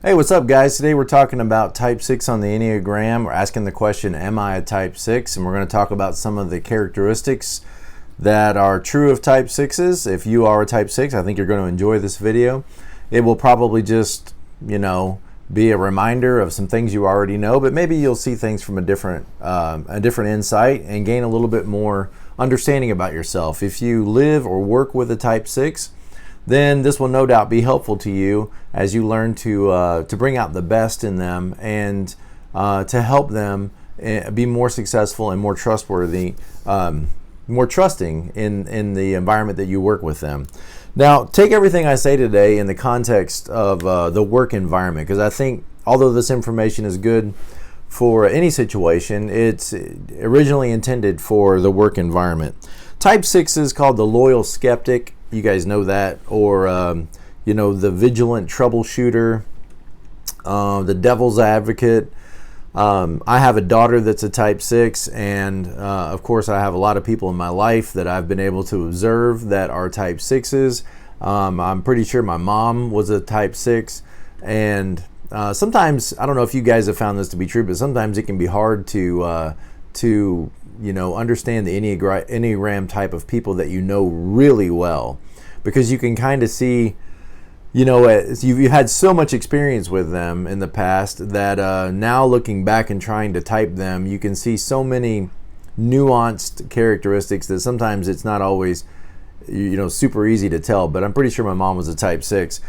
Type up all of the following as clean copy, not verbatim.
Hey, what's up, guys? Today we're talking about type 6 on the Enneagram. We're asking the question, am I a type 6? And we're going to talk about some of the characteristics that are true of type 6s. If you are a type 6, I think you're going to enjoy this video. It will probably just, be a reminder of some things you already know, but maybe you'll see things from a different insight and gain a little bit more understanding about yourself. If you live or work with a type 6, then this will no doubt be helpful to you as you learn to bring out the best in them and to help them be more successful and more trustworthy, more trusting in the environment that you work with them. Now, take everything I say today in the context of the work environment, because I think although this information is good for any situation, it's originally intended for the work environment. Type 6 is called the loyal skeptic. You guys know that, or the vigilant troubleshooter, the devil's advocate. I have a daughter that's a type 6, and of course I have a lot of people in my life that I've been able to observe that are type 6s. I'm pretty sure my mom was a type 6, and sometimes, I don't know if you guys have found this to be true, but sometimes it can be hard to understand the Enneagram type of people that you know really well, because you can kind of see, you've had so much experience with them in the past that now looking back and trying to type them, you can see so many nuanced characteristics that sometimes it's not always super easy to tell. But I'm pretty sure my mom was a type 6.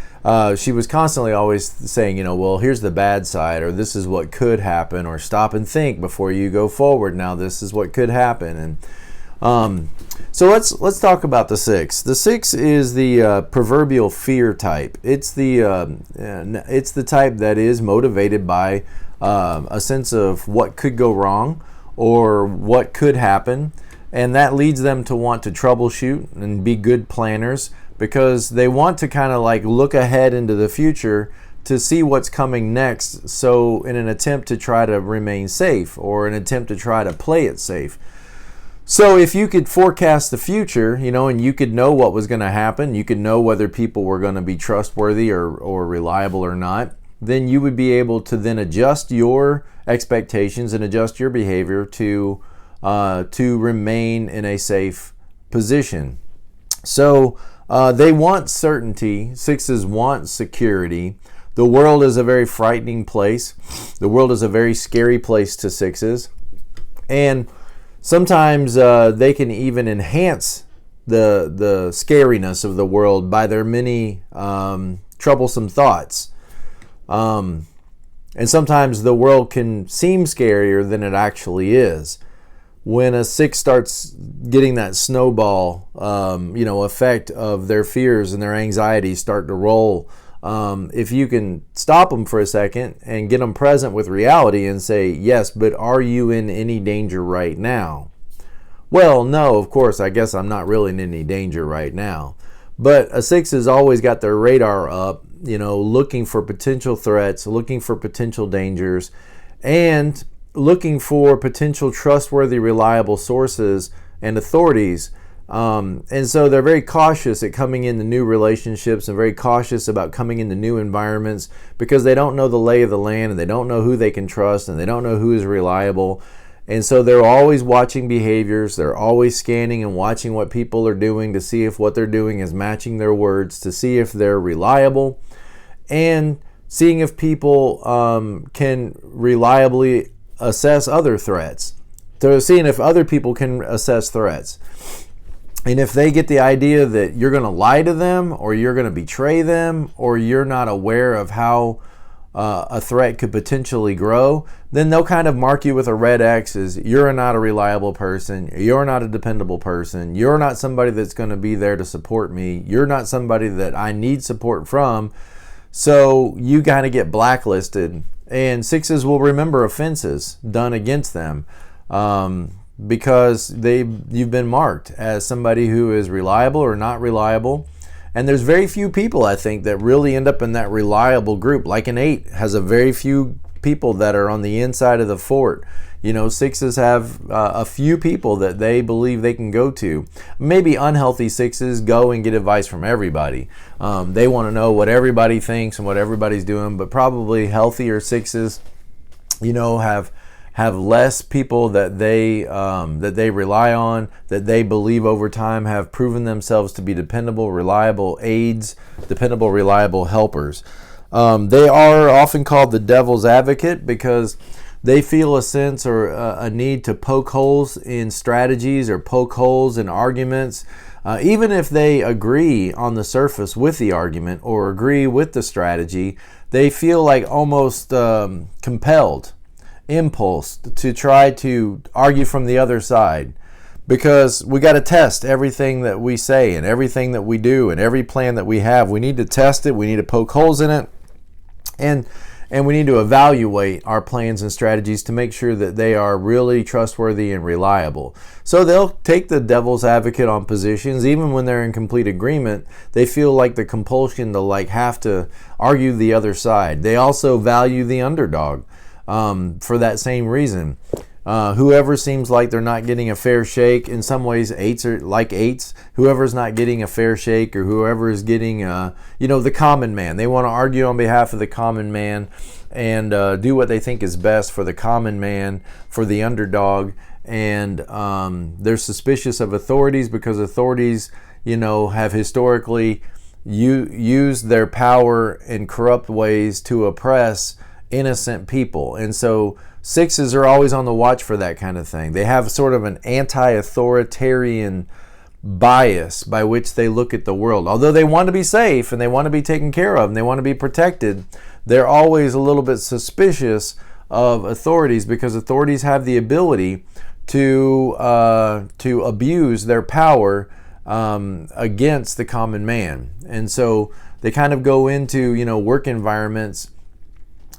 She was constantly always saying, well, here's the bad side, or this is what could happen, or stop and think before you go forward. Now this is what could happen. And so let's talk about the 6. The 6 is the proverbial fear type. It's the type that is motivated by a sense of what could go wrong or what could happen. And that leads them to want to troubleshoot and be good planners, because they want to kind of like look ahead into the future to see what's coming next. So in an attempt to try to remain safe, or an attempt to try to play it safe. So if you could forecast the future, and you could know what was going to happen, you could know whether people were going to be trustworthy or reliable or not, then you would be able to then adjust your expectations and adjust your behavior to remain in a safe position. So they want certainty. 6s want security. The world is a very frightening place. The world is a very scary place to 6s. And sometimes they can even enhance the scariness of the world by their many troublesome thoughts. And sometimes the world can seem scarier than it actually is. When a 6 starts getting that snowball, effect of their fears and their anxieties start to roll, if you can stop them for a second and get them present with reality and say, yes, but are you in any danger right now? Well, no, of course, I guess I'm not really in any danger right now. But a 6 has always got their radar up, looking for potential threats, looking for potential dangers, and looking for potential trustworthy, reliable sources and authorities. And so they're very cautious at coming into new relationships and very cautious about coming into new environments, because they don't know the lay of the land, and they don't know who they can trust, and they don't know who is reliable. And so they're always watching behaviors. They're always scanning and watching what people are doing to see if what they're doing is matching their words, to see if they're reliable, and seeing if people can reliably assess other threats. So seeing if other people can assess threats. And if they get the idea that you're going to lie to them, or you're going to betray them, or you're not aware of how a threat could potentially grow, then they'll kind of mark you with a red X as you're not a reliable person, you're not a dependable person, you're not somebody that's going to be there to support me, you're not somebody that I need support from. So you kind of get blacklisted. And 6s will remember offenses done against them because you've been marked as somebody who is reliable or not reliable. And there's very few people, I think, that really end up in that reliable group. Like an 8 has a very few people that are on the inside of the fort. Sixes have a few people that they believe they can go to. Maybe unhealthy sixes go and get advice from everybody. They want to know what everybody thinks and what everybody's doing, but probably healthier sixes, have less people that they rely on, that they believe over time have proven themselves to be dependable, reliable aides, dependable, reliable helpers. They are often called the devil's advocate because they feel a sense or a need to poke holes in strategies or poke holes in arguments. Even if they agree on the surface with the argument or agree with the strategy, they feel like almost compelled, impulse to try to argue from the other side, because we got to test everything that we say and everything that we do and every plan that we have. We need to test it. We need to poke holes in it, and we need to evaluate our plans and strategies to make sure that they are really trustworthy and reliable. So they'll take the devil's advocate on positions even when they're in complete agreement. They feel like the compulsion to have to argue the other side. They also value the underdog. For that same reason. Whoever seems like they're not getting a fair shake, in some ways eights are like eights, whoever's not getting a fair shake or whoever is getting, the common man. They want to argue on behalf of the common man and do what they think is best for the common man, for the underdog. And they're suspicious of authorities because authorities, have historically used their power in corrupt ways to oppress innocent people. And so sixes are always on the watch for that kind of thing. They have sort of an anti-authoritarian bias by which they look at the world. Although they want to be safe and they want to be taken care of and they want to be protected, they're always a little bit suspicious of authorities because authorities have the ability to abuse their power against the common man. And so they kind of go into work environments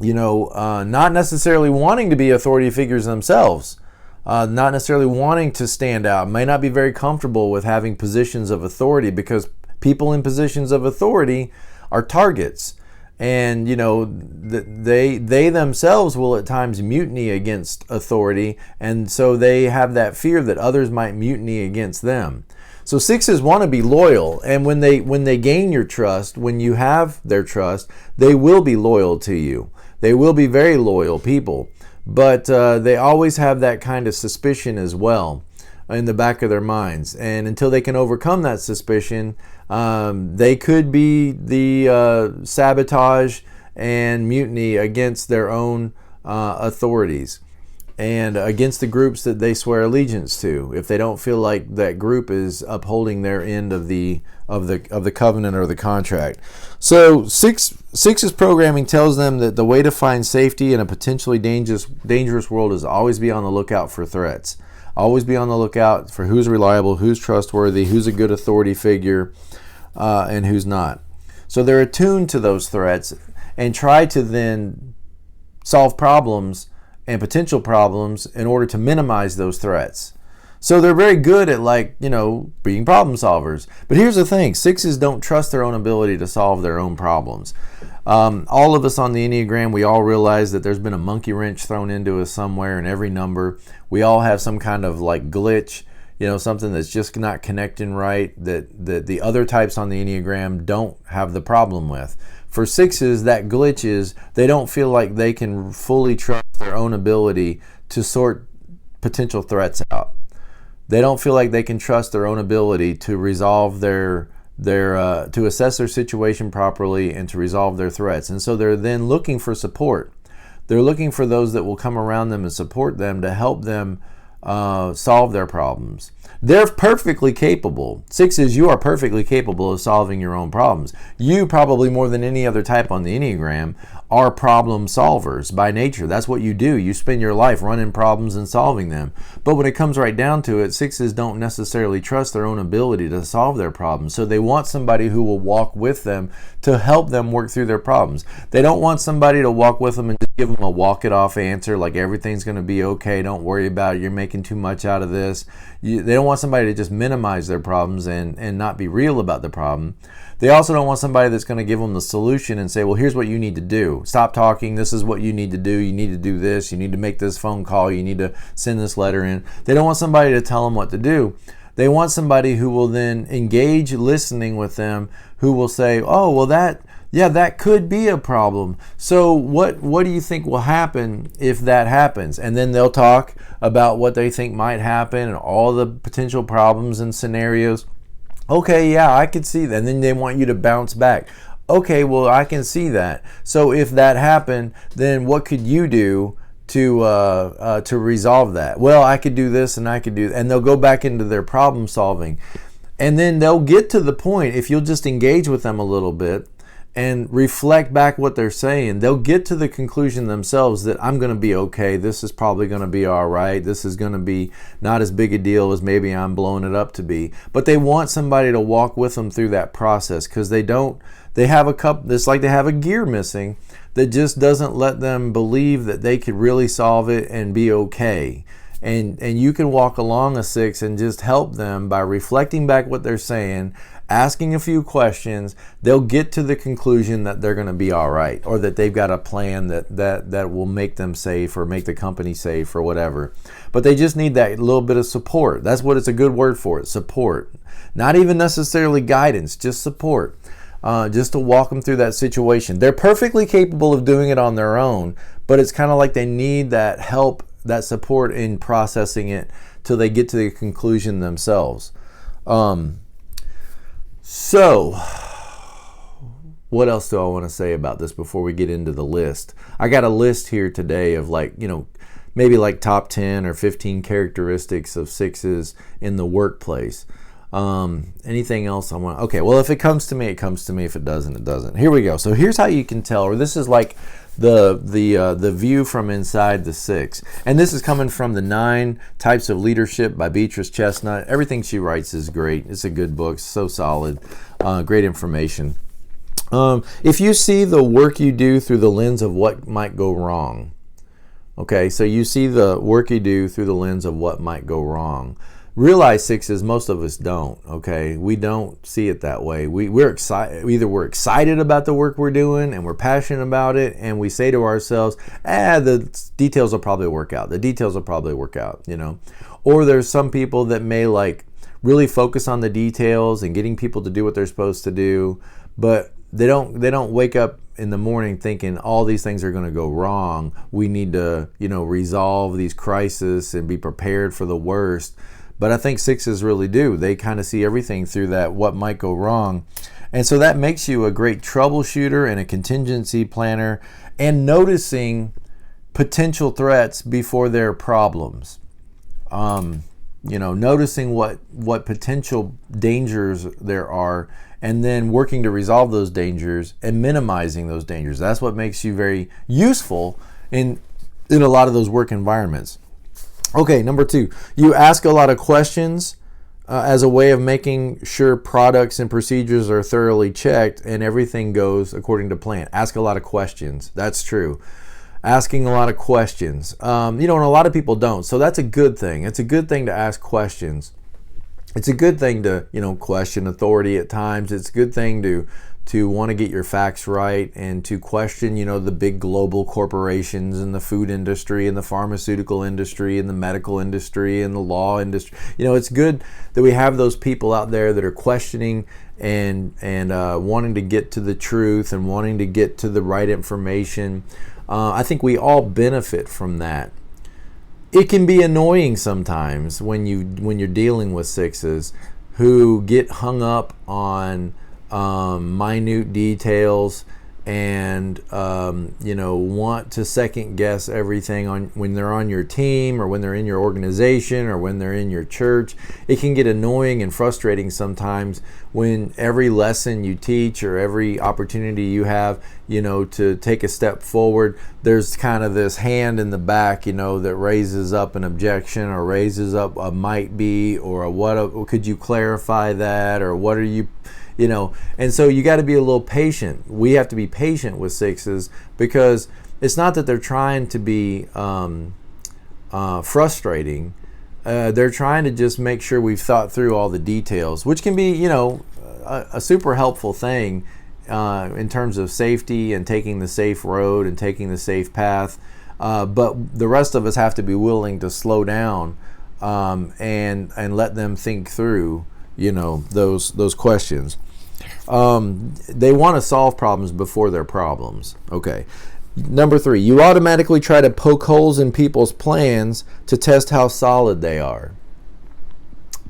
not necessarily wanting to be authority figures themselves, not necessarily wanting to stand out, may not be very comfortable with having positions of authority because people in positions of authority are targets. And, they themselves will at times mutiny against authority. And so they have that fear that others might mutiny against them. So sixes want to be loyal, and when they gain your trust, when you have their trust, they will be loyal to you. They will be very loyal people, but they always have that kind of suspicion as well in the back of their minds. And until they can overcome that suspicion, they could be the sabotage and mutiny against their own authorities and against the groups that they swear allegiance to, if they don't feel like that group is upholding their end of the covenant or the contract. So six's programming tells them that the way to find safety in a potentially dangerous world is always be on the lookout for threats. Always be on the lookout for who's reliable, who's trustworthy, who's a good authority figure, and who's not. So they're attuned to those threats and try to then solve problems and potential problems in order to minimize those threats. So they're very good at being problem solvers. But here's the thing, sixes don't trust their own ability to solve their own problems. All of us on the Enneagram, we all realize that there's been a monkey wrench thrown into us somewhere in every number. We all have some kind of glitch, something that's just not connecting right, that the other types on the Enneagram don't have the problem with. For sixes, that glitch is they don't feel like they can fully trust their own ability to sort potential threats out. They don't feel like they can trust their own ability to resolve to assess their situation properly and to resolve their threats. And so they're then looking for support. They're looking for those that will come around them and support them to help them solve their problems. They're perfectly capable. Sixes, you are perfectly capable of solving your own problems. You, probably more than any other type on the Enneagram, are problem solvers by nature. That's what you do. You spend your life running problems and solving them. But when it comes right down to it, sixes don't necessarily trust their own ability to solve their problems. So they want somebody who will walk with them to help them work through their problems. They don't want somebody to walk with them and just give them a walk it off answer like everything's going to be okay, don't worry about it, you're making making too much out of this. They don't want somebody to just minimize their problems and not be real about the problem. They also don't want somebody that's going to give them the solution and say, well, here's what you need to do. Stop talking. This is what you need to do. You need to do this. You need to make this phone call. You need to send this letter in. They don't want somebody to tell them what to do. They want somebody who will then engage listening with them, who will say, oh, well, that could be a problem. So what do you think will happen if that happens? And then they'll talk about what they think might happen and all the potential problems and scenarios. Okay, yeah, I could see that. And then they want you to bounce back. Okay, well, I can see that. So if that happened, then what could you do to resolve that? Well, I could do this and I could do, and they'll go back into their problem solving. And then they'll get to the point, if you'll just engage with them a little bit and reflect back what they're saying, they'll get to the conclusion themselves that I'm going to be okay. This is probably going to be all right. This is going to be not as big a deal as maybe I'm blowing it up to be. But they want somebody to walk with them through that process, because they have it's like they have a gear missing that just doesn't let them believe that they could really solve it and be okay. And you can walk along a 6 and just help them by reflecting back what they're saying, asking a few questions. They'll get to the conclusion that they're going to be all right, or that they've got a plan that will make them safe or make the company safe or whatever. But they just need that little bit of support. That's what it's a good word for it, support. Not even necessarily guidance, just support. Just to walk them through that situation. They're perfectly capable of doing it on their own, but it's kind of like they need that help, that support in processing it till they get to the conclusion themselves. So, what else do I want to say about this before we get into the list? I got a list here today of maybe like top 10 or 15 characteristics of 6s in the workplace. Anything else I want? Okay, well, if it comes to me, it comes to me. If it doesn't, it doesn't. Here we go. So here's how you can tell, or this is like the view from inside the 6. And this is coming from the 9 Types of Leadership by Beatrice Chestnut. Everything she writes is great. It's a good book, so solid, great information. If you see the work you do through the lens of what might go wrong, okay, so you see the work you do through the lens of what might go wrong. Realize 6s, most of us don't, okay? We don't see it that way. We're excited. Either we're excited about the work we're doing and we're passionate about it, and we say to ourselves, the details will probably work out. The details will probably work out, Or there's some people that may really focus on the details and getting people to do what they're supposed to do, but they don't wake up in the morning thinking all these things are going to go wrong. We need to, resolve these crises and be prepared for the worst. But I think 6s really do. They kind of see everything through that what might go wrong. And so that makes you a great troubleshooter and a contingency planner, and noticing potential threats before they're problems. Noticing what potential dangers there are, and then working to resolve those dangers and minimizing those dangers. That's what makes you very useful in a lot of those work environments. Okay, number 2, you ask a lot of questions as a way of making sure products and procedures are thoroughly checked and everything goes according to plan. Ask a lot of questions. That's true. Asking a lot of questions. And a lot of people don't. So that's a good thing. It's a good thing to ask questions. It's a good thing to, question authority at times. It's a good thing to want to get your facts right and to question, the big global corporations and the food industry and the pharmaceutical industry and the medical industry and the law industry. It's good that we have those people out there that are questioning and wanting to get to the truth and wanting to get to the right information. I think we all benefit from that. It can be annoying sometimes when you're dealing with 6s who get hung up on minute details and want to second guess everything on when they're on your team or when they're in your organization or when they're in your church. It can get annoying and frustrating sometimes when every lesson you teach or every opportunity you have, to take a step forward, there's kind of this hand in the back, that raises up an objection or raises up a might be or could you clarify that, or what are you and so you got to be a little patient. We have to be patient with 6s because it's not that they're trying to be frustrating. they're trying to just make sure we've thought through all the details, which can be, a super helpful thing in terms of safety and taking the safe road and taking the safe path. But the rest of us have to be willing to slow down and let them think through, those questions. They want to solve problems before they're problems. Okay. Number 3, you automatically try to poke holes in people's plans to test how solid they are.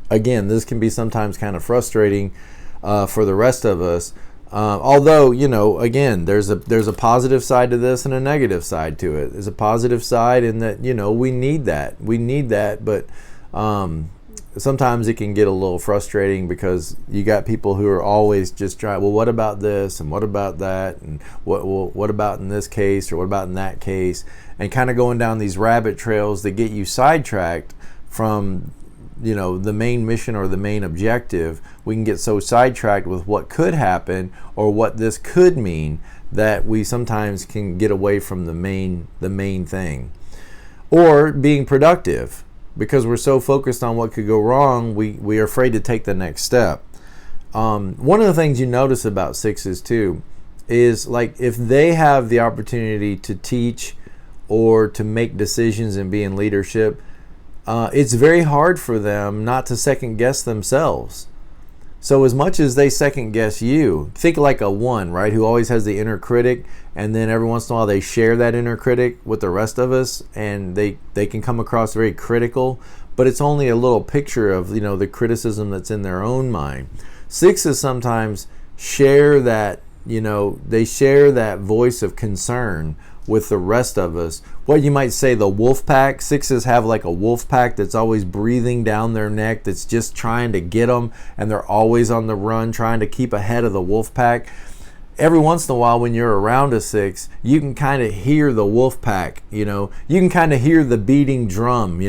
Again, this can be sometimes kind of frustrating for the rest of us. Although, again, there's a positive side to this and a negative side to it. There's a positive side in that, we need that. We need that, but sometimes it can get a little frustrating because you got people who are always just trying, well, what about this and what about that and what about in this case or what about in that case, and kind of going down these rabbit trails that get you sidetracked from the main mission or the main objective. We can get so sidetracked with what could happen or what this could mean that we sometimes can get away from the main thing. Or being productive. Because we're so focused on what could go wrong, we are afraid to take the next step. One of the things you notice about 6s too is, like, if they have the opportunity to teach or to make decisions and be in leadership, it's very hard for them not to second guess themselves. So as much as they second guess you, think like a 1, right, who always has the inner critic, and then every once in a while they share that inner critic with the rest of us, and they can come across very critical, but it's only a little picture of the criticism that's in their own mind. 6s sometimes share that, they share that voice of concern with the rest of us. What you might say the wolf pack. 6s have like a wolf pack that's always breathing down their neck, that's just trying to get them, and they're always on the run trying to keep ahead of the wolf pack. Every once in a while when you're around a 6, you can kind of hear the wolf pack, you can kind of hear the beating drum,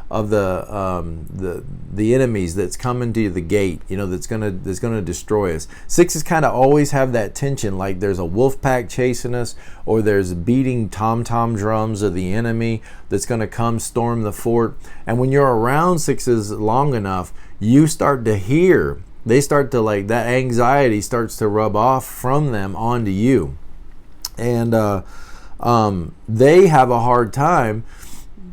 of the enemies that's coming to the gate, that's gonna destroy us. 6s kind of always have that tension, like there's a wolf pack chasing us, or there's beating tom-tom drums of the enemy that's gonna come storm the fort. And when you're around 6s long enough, you start to hear, they start to, like, that anxiety starts to rub off from them onto you. And they have a hard time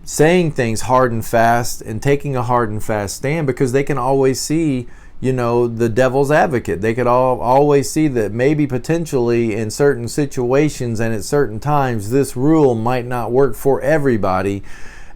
saying things hard and fast and taking a hard and fast stand, because they can always see, the devil's advocate. They could always see that maybe potentially in certain situations and at certain times this rule might not work for everybody.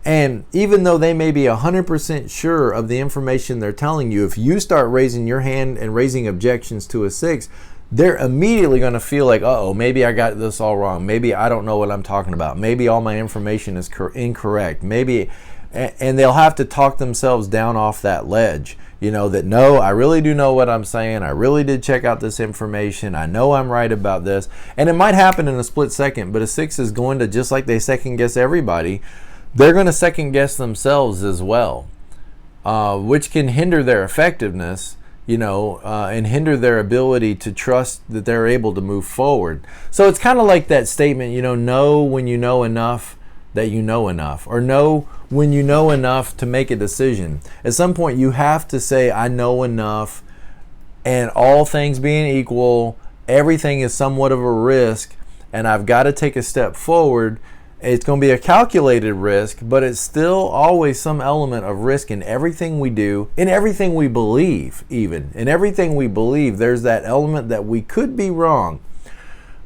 And even though they may be 100% sure of the information they're telling you, if you start raising your hand and raising objections to a 6, they're immediately going to feel like, uh-oh, maybe I got this all wrong. Maybe I don't know what I'm talking about. Maybe all my information is incorrect. Maybe, and they'll have to talk themselves down off that ledge. That, no, I really do know what I'm saying. I really did check out this information. I know I'm right about this. And it might happen in a split second, but a 6 is going to, just like they second guess everybody, they're going to second guess themselves as well, which can hinder their effectiveness, and hinder their ability to trust that they're able to move forward. So it's kind of like that statement, know when you know enough that you know enough, or know when you know enough to make a decision. At some point you have to say, I know enough, and all things being equal, everything is somewhat of a risk, and I've got to take a step forward. It's going to be a calculated risk, but it's still always some element of risk in everything we do, in everything we believe, even. In everything we believe, there's that element that we could be wrong.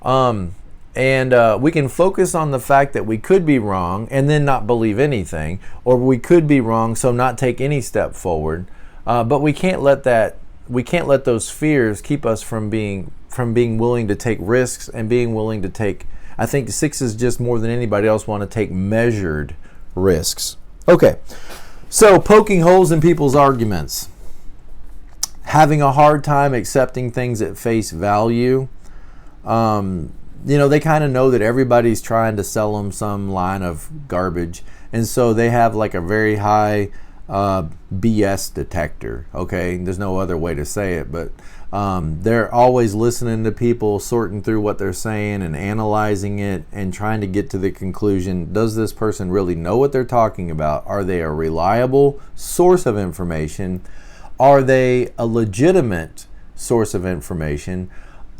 And we can focus on the fact that we could be wrong and then not believe anything, or we could be wrong, so not take any step forward. But we can't let those fears keep us from being willing to take risks and being willing to take, I think 6s just more than anybody else want to take measured risks. Okay, so poking holes in people's arguments, having a hard time accepting things at face value. They kind of know that everybody's trying to sell them some line of garbage, and so they have like a very high BS detector. Okay, there's no other way to say it, but They're always listening to people, sorting through what they're saying and analyzing it and trying to get to the conclusion, does this person really know what they're talking about? Are they a reliable source of information? Are they a legitimate source of information?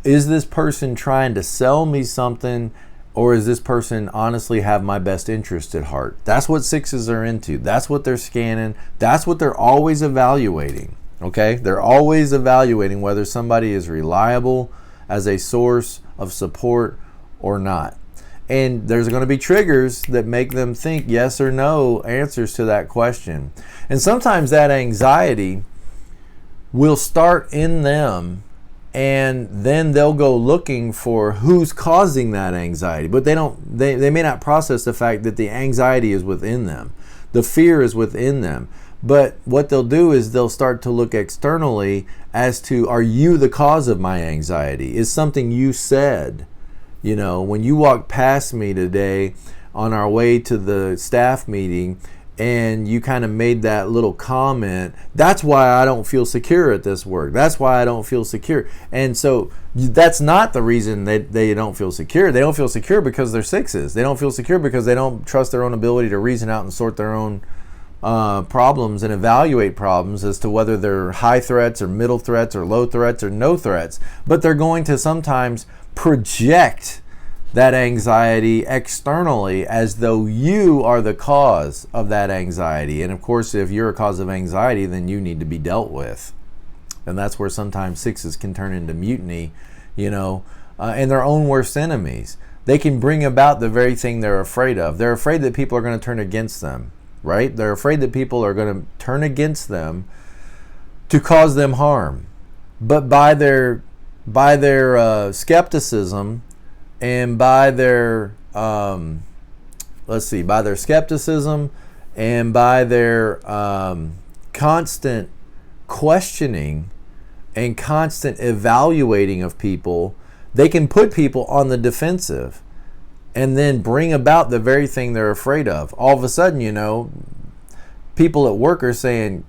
Is this person trying to sell me something, or is this person honestly have my best interest at heart? That's what sixes are into. That's what they're scanning. That's what they're always evaluating. Okay? They're always evaluating whether somebody is reliable as a source of support or not. And there's going to be triggers that make them think yes or no answers to that question. And sometimes that anxiety will start in them, and then they'll go looking for who's causing that anxiety. But they may not process the fact that the anxiety is within them. The fear is within them. But what they'll do is they'll start to look externally as to, are you the cause of my anxiety? Is something you said? You know, when you walked past me today on our way to the staff meeting and you kind of made that little comment, that's why I don't feel secure at this work. That's why I don't feel secure. And so that's not the reason they don't feel secure. They don't feel secure because they're sixes. They don't feel secure because they don't trust their own ability to reason out and sort their own problems and evaluate problems as to whether they're high threats or middle threats or low threats or no threats. But they're going to sometimes project that anxiety externally as though you are the cause of that anxiety. And of course, if you're a cause of anxiety, then you need to be dealt with. And that's where sometimes sixes can turn into mutiny, and their own worst enemies. They can bring about the very thing they're afraid of. They're afraid that people are going to turn against them, right? They're afraid that people are going to turn against them to cause them harm. But by their skepticism, and by their skepticism and by their constant questioning and constant evaluating of people, they can put people on the defensive and then bring about the very thing they're afraid of. All of a sudden, people at work are saying,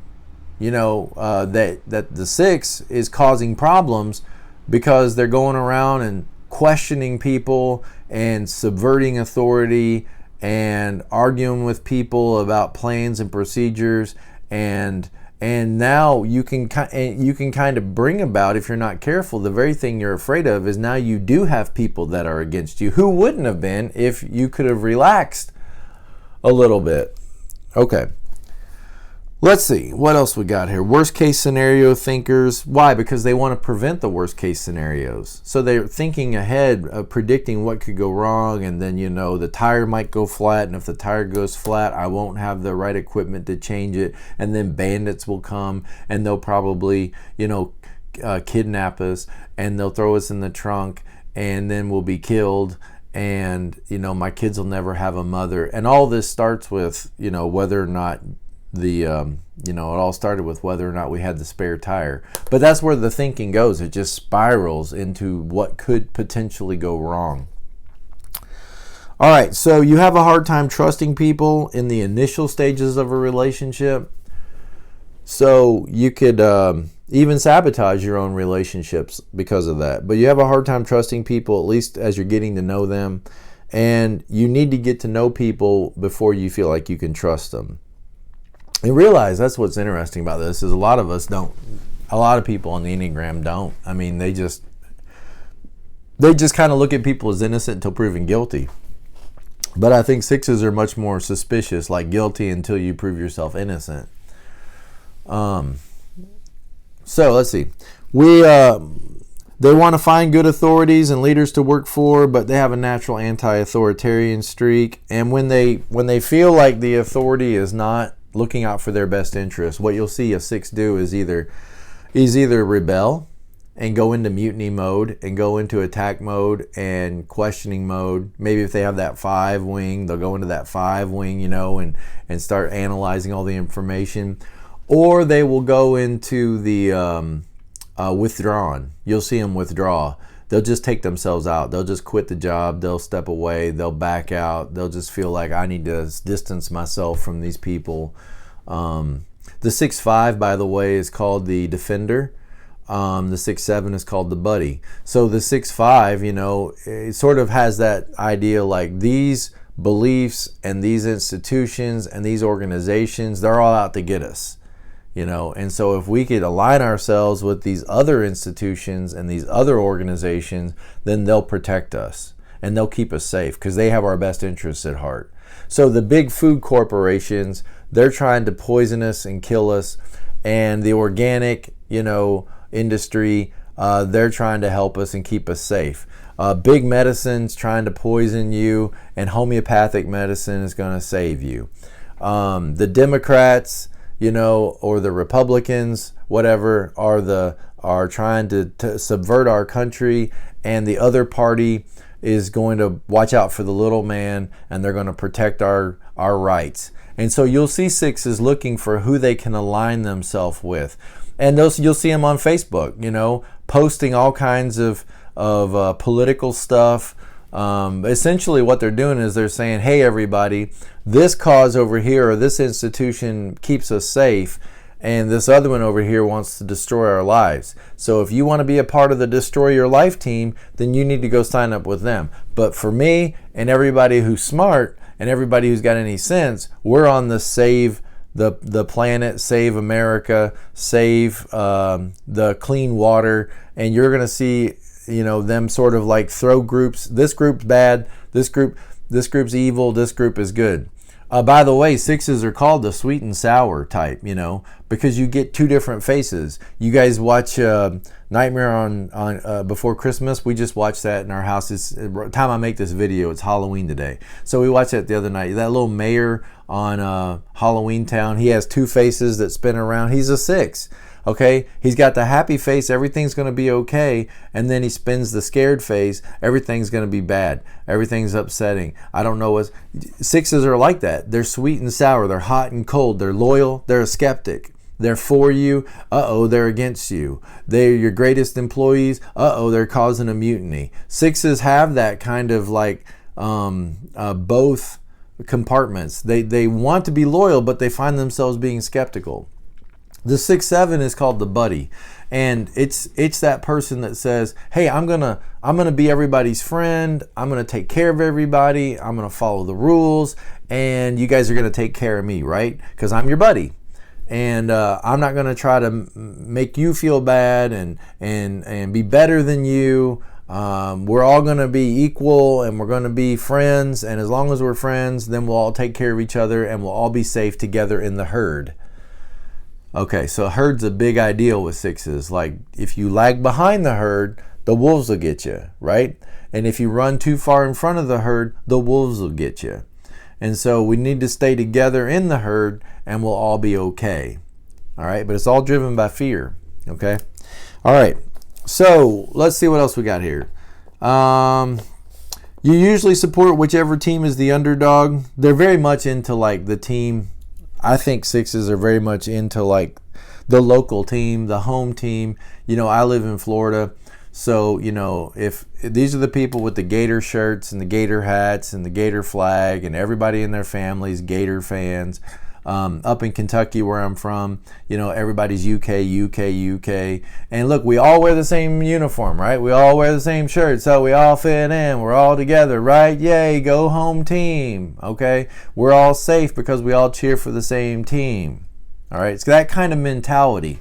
that the six is causing problems because they're going around and questioning people and subverting authority and arguing with people about plans and procedures, and now you can kind of bring about, if you're not careful, the very thing you're afraid of is now you do have people that are against you who wouldn't have been if you could have relaxed a little bit. Okay. Let's see, what else we got here? Worst case scenario thinkers. Why? Because they want to prevent the worst case scenarios. So they're thinking ahead of predicting what could go wrong, and then, the tire might go flat, and if the tire goes flat, I won't have the right equipment to change it, and then bandits will come, and they'll probably, kidnap us, and they'll throw us in the trunk, and then we'll be killed, and, my kids will never have a mother. And all this starts with, whether or not it all started with whether or not we had the spare tire. But that's where the thinking goes. It just spirals into what could potentially go wrong. All right, so you have a hard time trusting people in the initial stages of a relationship. So you could even sabotage your own relationships because of that. But you have a hard time trusting people, at least as you're getting to know them. And you need to get to know people before you feel like you can trust them. And realize that's what's interesting about this is a lot of us don't. A lot of people on the Enneagram don't. I mean, they just kind of look at people as innocent until proven guilty. But I think sixes are much more suspicious, like guilty until you prove yourself innocent. So let's see. They want to find good authorities and leaders to work for, but they have a natural anti-authoritarian streak. And when they feel like the authority is not looking out for their best interest, what you'll see a six do is either rebel and go into mutiny mode and go into attack mode and questioning mode. Maybe if they have that 5 wing, they'll go into that 5 wing, and start analyzing all the information. Or they will go into the withdrawn. You'll see them withdraw. They'll just take themselves out. They'll just quit the job. They'll step away. They'll back out. They'll just feel like I need to distance myself from these people. The 6-5, by the way, is called the defender. The 6-7 is called the buddy. So the 6-5, it sort of has that idea like these beliefs and these institutions and these organizations, they're all out to get us. And so if we could align ourselves with these other institutions and these other organizations, then they'll protect us and they'll keep us safe because they have our best interests at heart. So the big food corporations, they're trying to poison us and kill us. And the organic, industry, they're trying to help us and keep us safe. Big medicine's trying to poison you, and homeopathic medicine is going to save you. The Democrats, or the Republicans, whatever, are trying to subvert our country, and the other party is going to watch out for the little man, and they're going to protect our rights. And so you'll see 6s looking for who they can align themselves with. And you'll see them on Facebook, posting all kinds of political stuff. Essentially what they're doing is they're saying, hey, everybody, this cause over here or this institution keeps us safe, and this other one over here wants to destroy our lives. So if you want to be a part of the Destroy Your Life team, then you need to go sign up with them. But for me and everybody who's smart and everybody who's got any sense, we're on the save the planet, save America, save the clean water, and you're going to see them sort of like throw groups. This group's bad, this group's evil, this group is good. By the way, 6s are called the sweet and sour type, because you get two different faces. You guys watch Nightmare on Before Christmas. We just watched that in our house. Time I make this video, it's Halloween today. So we watched that the other night. That little mayor on Halloween Town, he has two faces that spin around. He's a 6. Okay, he's got the happy face, everything's going to be okay, and then he spins the scared face, everything's going to be bad, everything's upsetting. I don't know what 6s are like that. They're sweet and sour, they're hot and cold, they're loyal, they're a skeptic. They're for you, they're against you. They're your greatest employees, they're causing a mutiny. 6s have that kind of like both compartments. They want to be loyal, but they find themselves being skeptical. The 6-7 is called the buddy, and it's that person that says, hey, I'm gonna be everybody's friend, I'm gonna take care of everybody, I'm gonna follow the rules, and you guys are gonna take care of me, right? Because I'm your buddy, and I'm not gonna try to make you feel bad and be better than you. We're all gonna be equal, and we're gonna be friends, and as long as we're friends, then we'll all take care of each other, and we'll all be safe together in the herd. Okay, so herd's a big ideal with 6s. Like, if you lag behind the herd, the wolves will get you, right? And if you run too far in front of the herd, the wolves will get you. And so we need to stay together in the herd, and we'll all be okay. All right, but it's all driven by fear, okay? All right, so let's see what else we got here. You usually support whichever team is the underdog. They're very much into like the team. I think 6s are very much into like the local team, the home team. I live in Florida, so if these are the people with the Gator shirts and the Gator hats and the Gator flag, and everybody in their families Gator fans. Up in Kentucky where I'm from, everybody's UK. And look, we all wear the same uniform, right? We all wear the same shirt, so we all fit in. We're all together, right? Yay, go home team, okay? We're all safe because we all cheer for the same team, all right? It's that kind of mentality.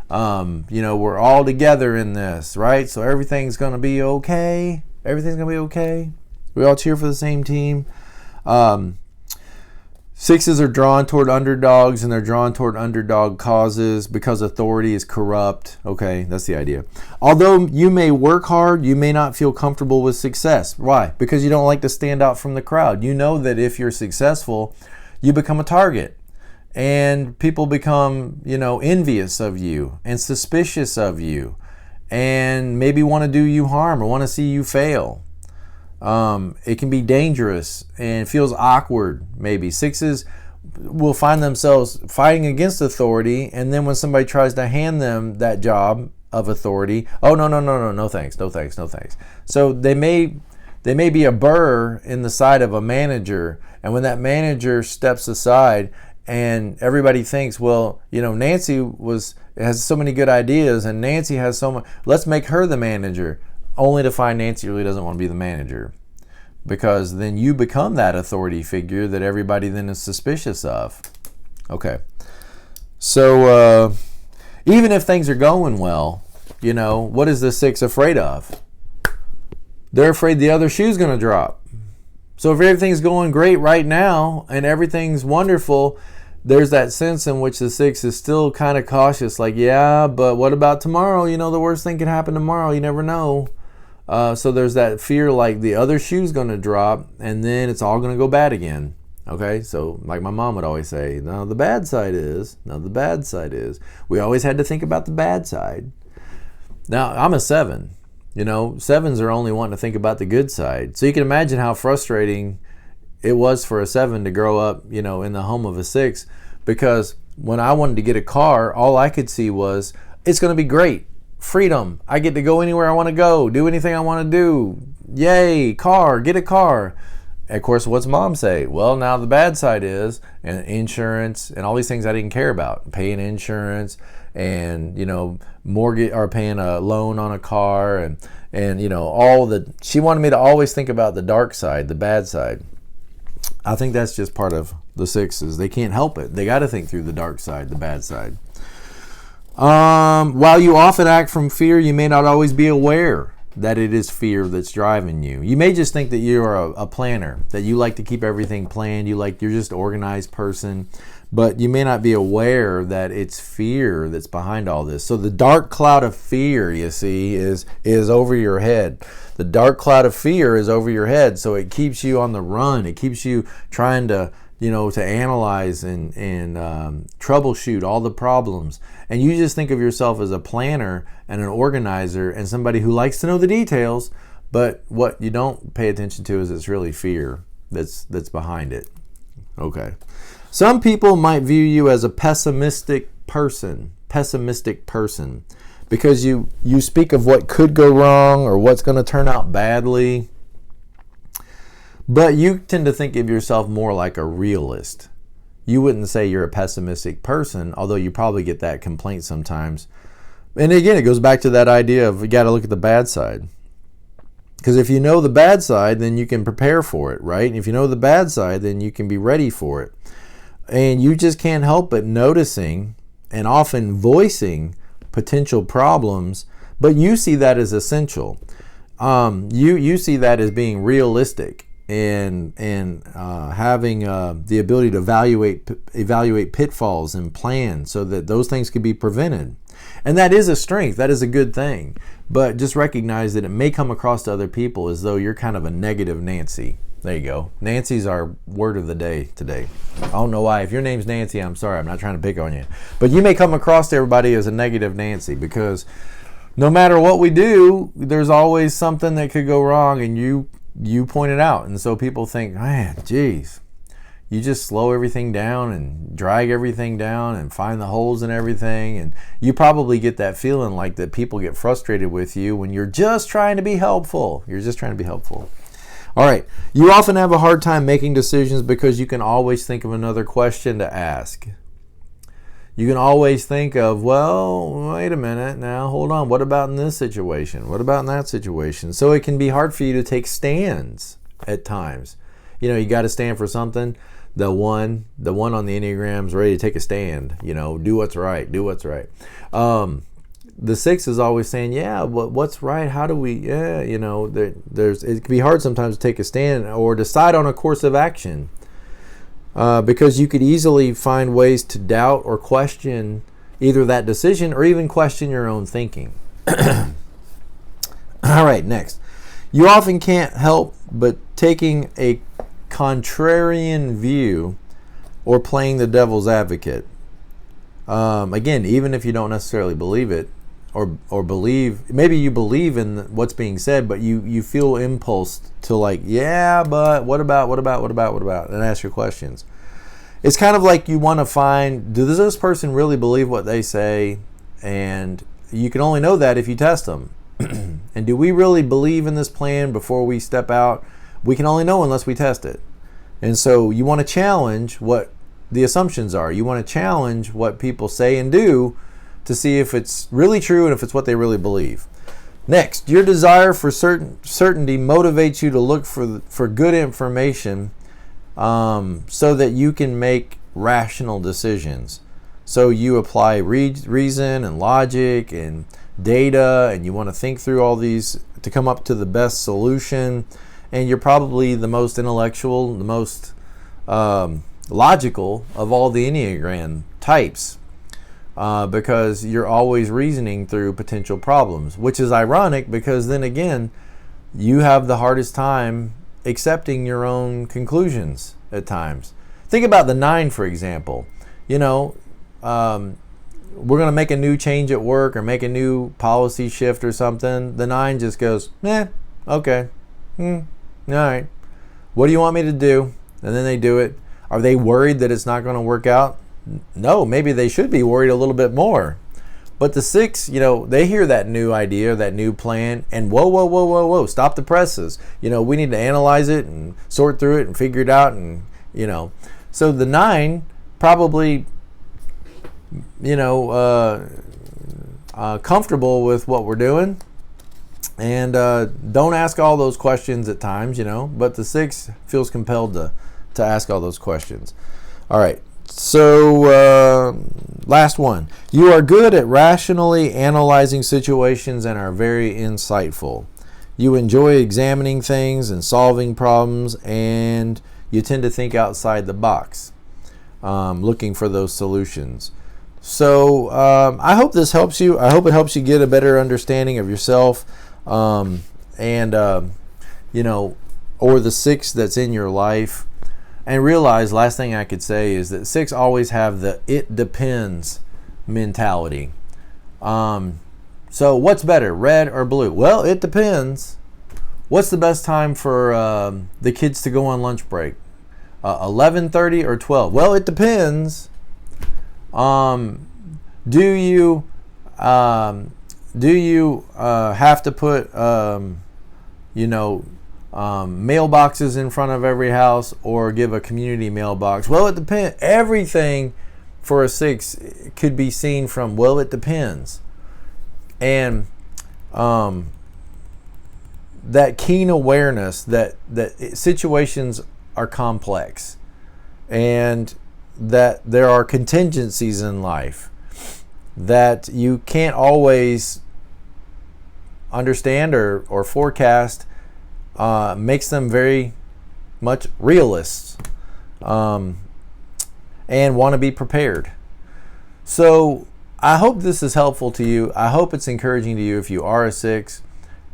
We're all together in this, right? So everything's going to be okay. Everything's going to be okay. We all cheer for the same team. 6s are drawn toward underdogs, and they're drawn toward underdog causes because authority is corrupt. Okay, that's the idea. Although you may work hard, you may not feel comfortable with success. Why? Because you don't like to stand out from the crowd. You know that if you're successful, you become a target. And people become, envious of you and suspicious of you and maybe want to do you harm or want to see you fail. It can be dangerous and feels awkward, maybe. 6s will find themselves fighting against authority, and then when somebody tries to hand them that job of authority, no thanks. So they may be a burr in the side of a manager, and when that manager steps aside And everybody thinks, well, Nancy has so many good ideas, and Nancy has so much, let's make her the manager, only to find Nancy really doesn't want to be the manager. Because then you become that authority figure that everybody then is suspicious of. Okay. So even if things are going well, what is the 6 afraid of? They're afraid the other shoe's going to drop. So if everything's going great right now and everything's wonderful, there's that sense in which the 6 is still kind of cautious, like, yeah, but what about tomorrow? The worst thing can happen tomorrow. You never know. So there's that fear, like the other shoe's going to drop and then it's all going to go bad again. Okay, so like my mom would always say, no, the bad side is. We always had to think about the bad side. Now, I'm a 7. 7s are only wanting to think about the good side. So you can imagine how frustrating it was for a 7 to grow up, in the home of a 6. Because when I wanted to get a car, all I could see was, it's going to be great. Freedom. I get to go anywhere I want to go, do anything I want to do. Yay, car, get a car. Of course, what's mom say? Well, now the bad side is, and insurance and all these things I didn't care about. Paying insurance and, mortgage, or paying a loan on a car and she wanted me to always think about the dark side, the bad side. I think that's just part of the 6s. They can't help it. They got to think through the dark side, the bad side. While you often act from fear, you may not always be aware that it is fear that's driving you. You may just think that you're a planner, that you like to keep everything planned, you're just an organized person, but you may not be aware that it's fear that's behind all this. So the dark cloud of fear, you see, is over your head. The dark cloud of fear is over your head, so it keeps you on the run. It keeps you trying to to analyze and troubleshoot all the problems. And you just think of yourself as a planner and an organizer and somebody who likes to know the details, but what you don't pay attention to is it's really fear that's behind it. Okay. Some people might view you as a pessimistic person, because you speak of what could go wrong or what's going to turn out badly. But you tend to think of yourself more like a realist. You wouldn't say you're a pessimistic person, although you probably get that complaint sometimes. And again, it goes back to that idea of you got to look at the bad side. Because if you know the bad side, then you can prepare for it, right? And if you know the bad side, then you can be ready for it. And you just can't help but noticing and often voicing potential problems, but you see that as essential. You see that as being realistic. And having the ability to evaluate pitfalls and plan so that those things can be prevented. And that is a strength. That is a good thing. But just recognize that it may come across to other people as though you're kind of a negative Nancy. There you go. Nancy's our word of the day today. I don't know why. If your name's Nancy, I'm sorry. I'm not trying to pick on you. But you may come across to everybody as a negative Nancy because no matter what we do, there's always something that could go wrong, and you point it out. And so people think, man, geez, you just slow everything down and drag everything down and find the holes in everything. And you probably get that feeling like that people get frustrated with you when you're just trying to be helpful. All right. You often have a hard time making decisions because you can always think of another question to ask. You can always think of, well, wait a minute now, hold on. What about in this situation? What about in that situation? So it can be hard for you to take stands at times. You got to stand for something. The one on the Enneagram is ready to take a stand. Do what's right. The 6 is always saying, yeah, what's right? How do we, it can be hard sometimes to take a stand or decide on a course of action. Because you could easily find ways to doubt or question either that decision or even question your own thinking. All right, next. You often can't help but taking a contrarian view or playing the devil's advocate. Again, even if you don't necessarily believe it or believe, maybe you believe in what's being said, but you feel impulse to like, yeah, but what about, and ask your questions. It's kind of like you want to find, does this person really believe what they say? And you can only know that if you test them. And do we really believe in this plan before we step out? We can only know unless we test it. And so you want to challenge what the assumptions are. You want to challenge what people say and do to see if it's really true and if it's what they really believe. Next, your desire for certainty motivates you to look for good information so that you can make rational decisions. So you apply reason and logic and data, and you want to think through all these to come up to the best solution. And you're probably the most intellectual, the most logical of all the Enneagram types. Because you're always reasoning through potential problems, which is ironic because then again, you have the hardest time accepting your own conclusions at times. Think about the 9, for example. You know, we're going to make a new change at work or make a new policy shift or something. The 9 just goes, okay, all right. What do you want me to do? And then they do it. Are they worried that it's not going to work out? No, maybe they should be worried a little bit more. But the 6, you know, they hear that new idea, that new plan, and whoa, stop the presses. You know, we need to analyze it and sort through it and figure it out, and, you know. So the 9 probably, you know, comfortable with what we're doing, and don't ask all those questions at times, you know, but the 6 feels compelled to ask all those questions. All right. So, last one. You are good at rationally analyzing situations and are very insightful. You enjoy examining things and solving problems, and you tend to think outside the box, looking for those solutions. So, I hope this helps you. I hope it helps you get a better understanding of yourself, and you know, or the 6 that's in your life. And realize, last thing I could say is that 6 always have the it depends mentality. So what's better, red or blue? Well, it depends. What's the best time for the kids to go on lunch break? 11:30 or 12? Well, it depends. Do you have to put you know, mailboxes in front of every house or give a community mailbox? Well, it depends. Everything for a 6 could be seen from, well, it depends. And that keen awareness that situations are complex and that there are contingencies in life that you can't always understand or forecast, makes them very much realists, and want to be prepared. So I hope this is helpful to you. I hope it's encouraging to you if you are a 6,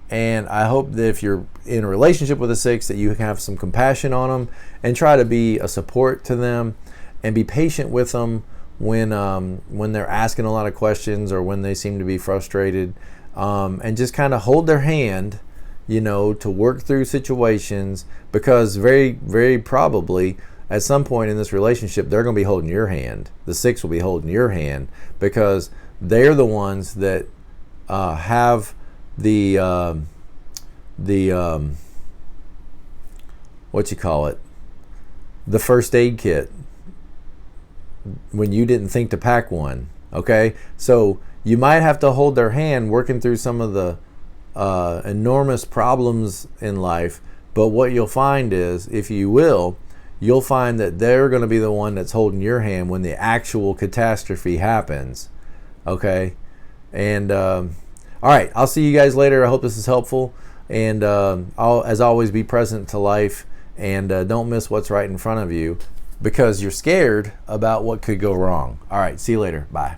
and I hope that if you're in a relationship with a 6 that you can have some compassion on them and try to be a support to them and be patient with them when they're asking a lot of questions or when they seem to be frustrated, and just kind of hold their hand, you know, to work through situations, because very, very probably at some point in this relationship, they're going to be holding your hand. The 6 will be holding your hand because they're the ones that have the what you call it, the first aid kit when you didn't think to pack one. Okay, so you might have to hold their hand working through some of the enormous problems in life, but what you'll find is, if you will, you'll find that they're going to be the one that's holding your hand when the actual catastrophe happens. Okay, and all right, I'll see you guys later. I hope this is helpful, and I'll, as always, be present to life, and don't miss what's right in front of you because you're scared about what could go wrong. All right, see you later. Bye.